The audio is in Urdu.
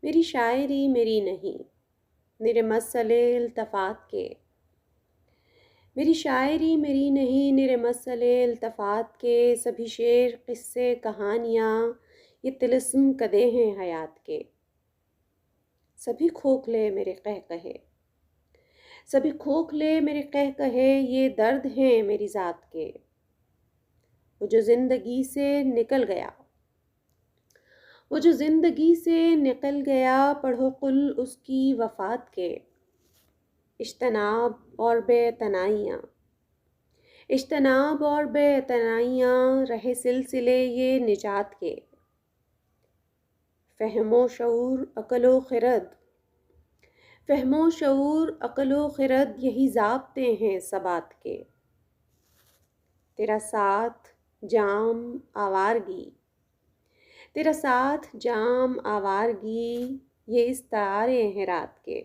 میری شاعری میری نہیں، نرے مسئلے التفات کے۔ میری شاعری میری نہیں، نرے مسئلے التفات کے، سبھی شعر قصے کہانیاں یہ طلسم کدے ہیں حیات کے۔ سبھی کھوکھلے میرے قہقہے، سبھی کھوکھلے میرے قہقہے، یہ درد ہیں میری ذات کے۔ وہ جو زندگی سے نکل گیا، وہ جو زندگی سے نکل گیا، پڑھو قل اس کی وفات کے۔ اجتناب اور بے اعتنائیاں، اجتناب اور بے اعتنائیاں، رہے سلسلے یہ نجات کے۔ فہم و شعور عقل و خرد، فہم و شعور عقل و خرد، یہی ضابطے ہیں ثبات کے۔ تیرا ساتھ جام آوارگی، تیرا ساتھ جام آوارگی، یہ استعارے ہیں رات کے۔